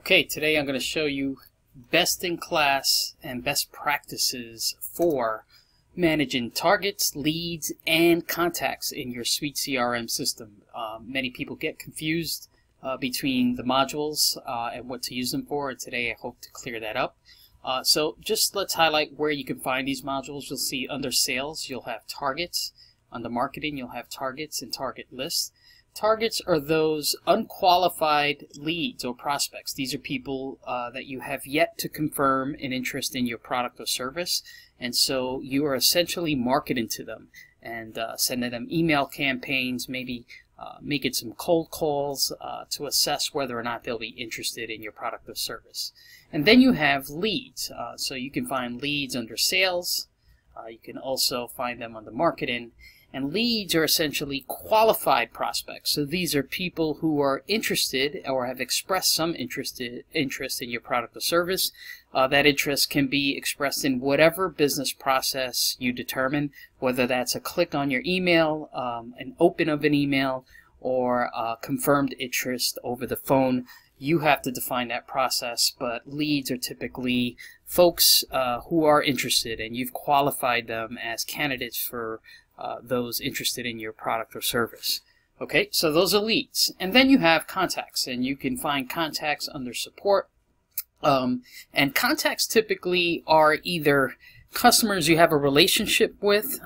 Okay, today I'm going to show you best in class and best practices for managing targets, leads, and contacts in your Suite CRM system. Many people get confused between the modules and what to use them for, and today I hope to clear that up. So just let's highlight where you can find these modules. You'll see under sales, you'll have targets. Under marketing, you'll have targets and target lists. Targets are those unqualified leads or prospects. These are people that you have yet to confirm an interest in your product or service, and so you are essentially marketing to them and sending them email campaigns, maybe making some cold calls to assess whether or not they'll be interested in your product or service. And then you have leads. So you can find leads under sales. You can also find them under marketing. And leads are essentially qualified prospects. So these are people who are interested or have expressed some interest in your product or service. That interest can be expressed in whatever business process you determine, whether that's a click on your email, an open of an email, or confirmed interest over the phone. You have to define that process, but leads are typically folks who are interested, and you've qualified them as candidates for those interested in your product or service. Okay, so those are leads. And then you have contacts, and you can find contacts under support. And contacts typically are either customers you have a relationship with.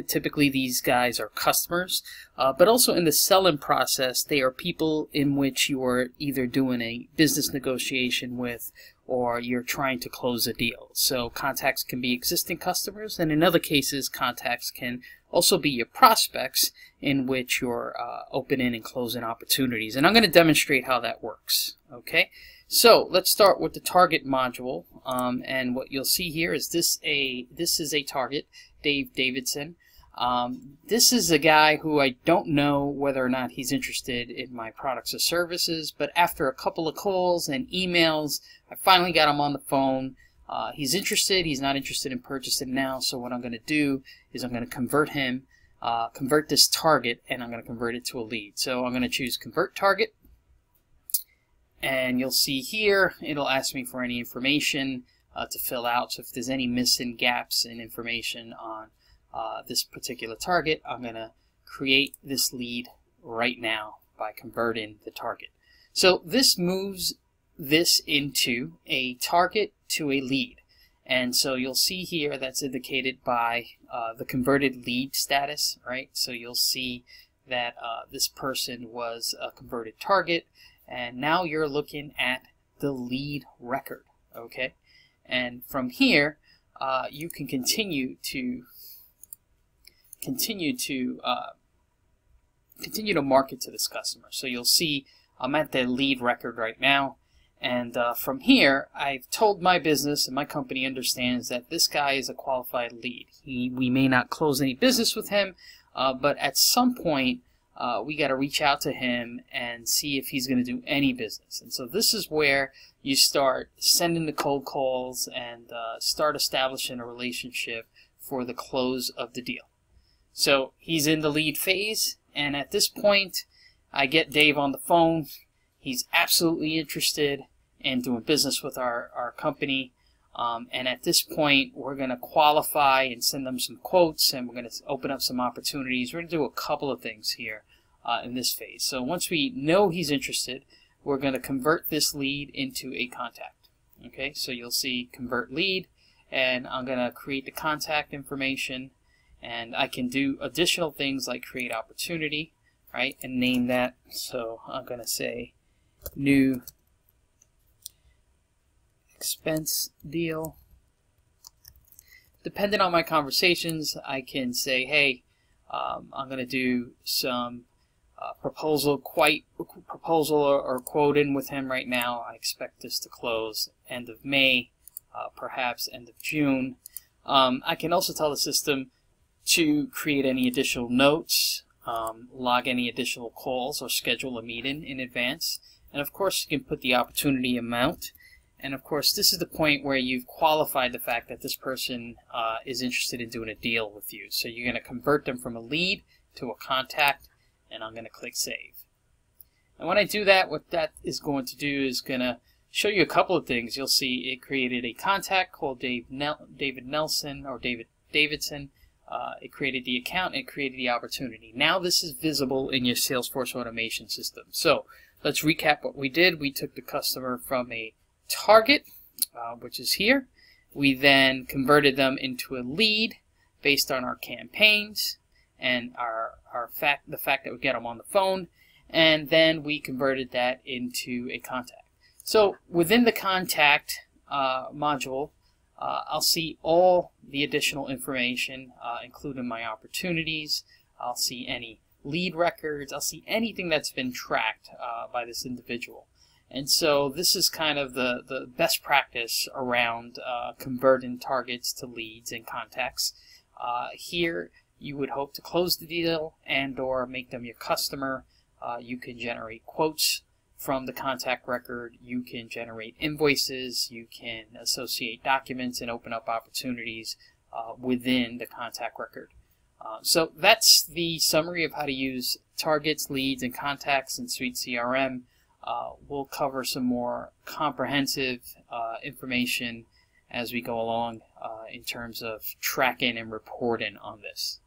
Typically these guys are customers, but also in the selling process, they are people in which you are either doing a business negotiation with or you're trying to close a deal. So contacts can be existing customers, and in other cases contacts can also be your prospects in which you're opening and closing opportunities. And I'm going to demonstrate how that works. Okay, so let's start with the target module, and what you'll see here is this is a target, Dave Davidson. This is a guy who I don't know whether or not he's interested in my products or services, but after a couple of calls and emails, I finally got him on the phone. He's interested. He's not interested in purchasing now, so what I'm going to do is I'm going to convert him, convert this target, and I'm going to convert it to a lead. So I'm going to choose Convert Target, and you'll see here it'll ask me for any information to fill out. So if there's any missing gaps in information on this particular target, I'm going to create this lead right now by converting the target. So this moves this into a target to a lead. And so you'll see here that's indicated by the converted lead status, right? So you'll see that this person was a converted target, and now you're looking at the lead record, okay? And from here, you can continue to market to this customer. So you'll see I'm at the lead record right now, and from here I've told my business, and my company understands that this guy is a qualified lead. We may not close any business with him, but at some point we got to reach out to him and see if he's going to do any business. And so this is where you start sending the cold calls and start establishing a relationship for the close of the deal. So he's in the lead phase, and at this point I get Dave on the phone. He's absolutely interested in doing business with our company, and at this point we're going to qualify and send them some quotes, and we're going to open up some opportunities. We're going to do a couple of things here in this phase. So once we know he's interested, we're going to convert this lead into a contact. Okay, so you'll see Convert Lead, and I'm going to create the contact information. And I can do additional things like create opportunity, right, and name that. So I'm going to say new expense deal. Depending on my conversations, I can say, hey, I'm going to do some proposal or quote in with him right now. I expect this to close end of May, perhaps end of June. I can also tell the system to create any additional notes, log any additional calls, or schedule a meeting in advance. And of course you can put the opportunity amount. And of course this is the point where you've qualified the fact that this person is interested in doing a deal with you. So you're going to convert them from a lead to a contact, and I'm going to click Save. And when I do that, what that is going to do is going to show you a couple of things. You'll see it created a contact called David Nelson or David Davidson. It created the account, it created the opportunity. Now this is visible in your Salesforce automation system. So let's recap what we did. We took the customer from a target, which is here. We then converted them into a lead based on our campaigns and the fact that we get them on the phone, and then we converted that into a contact. So within the contact module, I'll see all the additional information, including my opportunities. I'll see any lead records. I'll see anything that's been tracked by this individual. And so this is kind of the best practice around converting targets to leads and contacts. Here you would hope to close the deal and or make them your customer. You can generate quotes from the contact record. You can generate invoices. You can associate documents and open up opportunities within the contact record. So that's the summary of how to use targets, leads, and contacts in Suite CRM. We'll cover some more comprehensive information as we go along in terms of tracking and reporting on this.